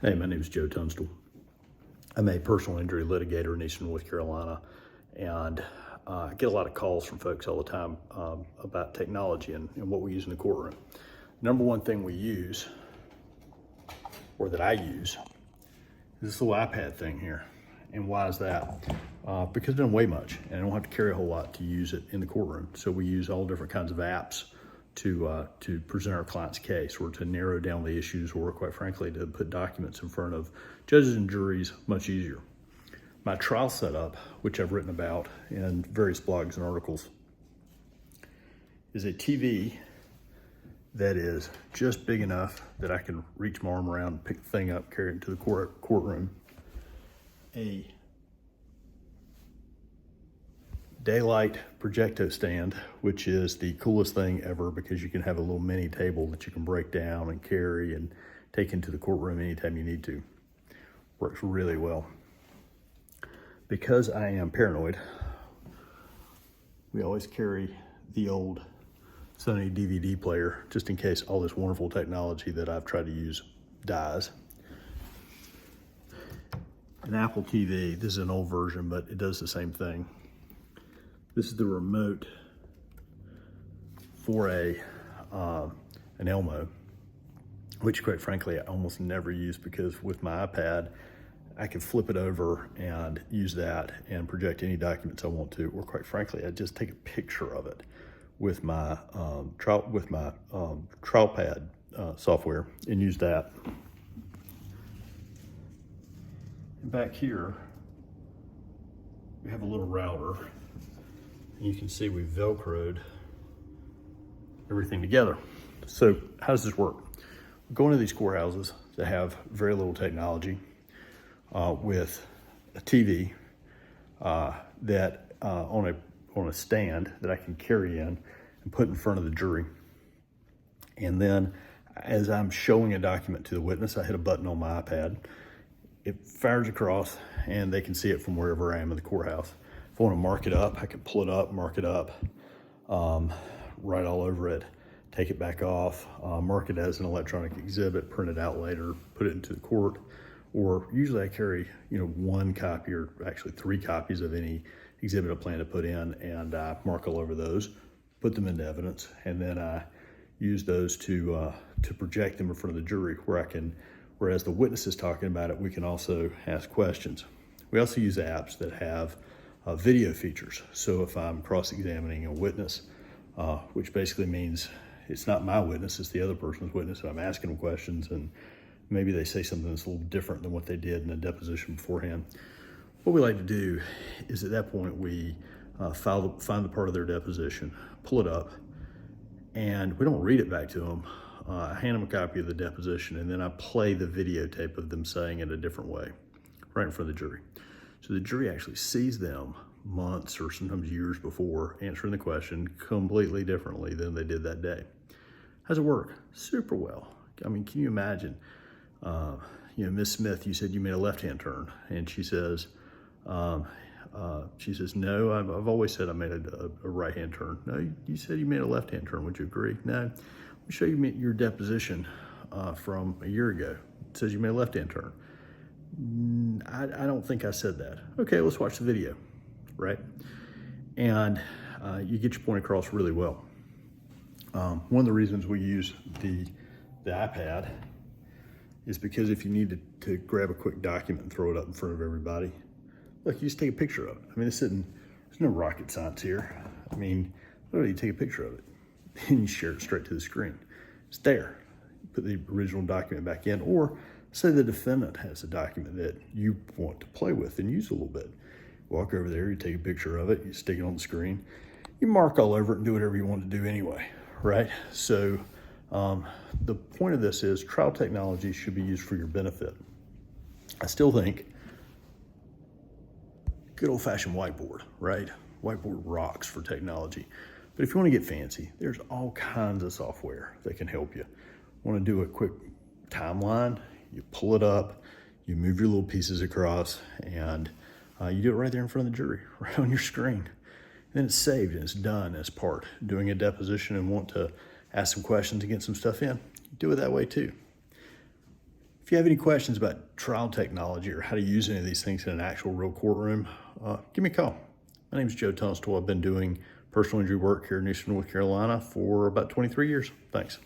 Hey, my name is Joe Tunstall. I'm a personal injury litigator in Eastern North Carolina, and I get a lot of calls from folks all the time about technology and what we use in the courtroom. Number one thing we use, or that I use, is this little iPad thing here. And why is that? Because it doesn't weigh much, and I don't have to carry a whole lot to use it in the courtroom. So we use all different kinds of apps to present our client's case, or to narrow down the issues, or quite frankly, to put documents in front of judges and juries much easier. My trial setup, which I've written about in various blogs and articles, is a TV that is just big enough that I can reach my arm around, pick the thing up, carry it into the courtroom. A daylight projecto stand, which is the coolest thing ever because you can have a little mini table that you can break down and carry and take into the courtroom anytime you need to. Works really well. Because I am paranoid, we always carry the old Sony DVD player just in case all this wonderful technology that I've tried to use dies. An Apple TV, this is an old version, but it does the same thing. This is the remote for an Elmo, which quite frankly, I almost never use because with my iPad, I can flip it over and use that and project any documents I want to, or quite frankly, I just take a picture of it with my TrialPad software and use that. And back here, we have a little router. And you can see we've Velcroed everything together. So how does this work? We go into these courthouses that have very little technology with a TV that on a stand that I can carry in and put in front of the jury. And then as I'm showing a document to the witness, I hit a button on my iPad. It fires across and they can see it from wherever I am in the courthouse. If I want to mark it up, I can pull it up, mark it up, write all over it, take it back off, mark it as an electronic exhibit, print it out later, put it into the court. Or usually I carry, one copy or actually 3 copies of any exhibit I plan to put in, and I mark all over those, put them into evidence, and then I use those to project them in front of the jury whereas the witness is talking about it, we can also ask questions. We also use apps that have video features. So if I'm cross-examining a witness, which basically means it's not my witness, it's the other person's witness, and I'm asking them questions, and maybe they say something that's a little different than what they did in a deposition beforehand. What we like to do is at that point, we find the part of their deposition, pull it up, and we don't read it back to them. I hand them a copy of the deposition, and then I play the videotape of them saying it a different way, right in front of the jury. So the jury actually sees them months or sometimes years before answering the question completely differently than they did that day. How's it work? Super well. I mean, can you imagine, Miss Smith, you said you made a left-hand turn, and she says, no, I've always said I made a right-hand turn. No, you said you made a left-hand turn. Would you agree? No, let me show you your deposition from a year ago. It says you made a left-hand turn. I don't think I said that. Okay, let's watch the video, right? And you get your point across really well. One of the reasons we use the iPad is because if you need to grab a quick document and throw it up in front of everybody, look, you just take a picture of it. I mean, there's no rocket science here. I mean, literally you take a picture of it and you share it straight to the screen. It's there. You put the original document back in, or say the defendant has a document that you want to play with and use a little bit. Walk over there, you take a picture of it, you stick it on the screen, you mark all over it and do whatever you want to do anyway, right? So the point of this is trial technology should be used for your benefit. I still think good old-fashioned whiteboard, right? Whiteboard rocks for technology. But if you want to get fancy, there's all kinds of software that can help you. Want to do a quick timeline? You pull it up, you move your little pieces across, and you do it right there in front of the jury, right on your screen. And then it's saved and it's done as part. Doing a deposition and want to ask some questions to get some stuff in, do it that way too. If you have any questions about trial technology or how to use any of these things in an actual real courtroom, give me a call. My name is Joe Tunstall. I've been doing personal injury work here in Eastern North Carolina for about 23 years. Thanks.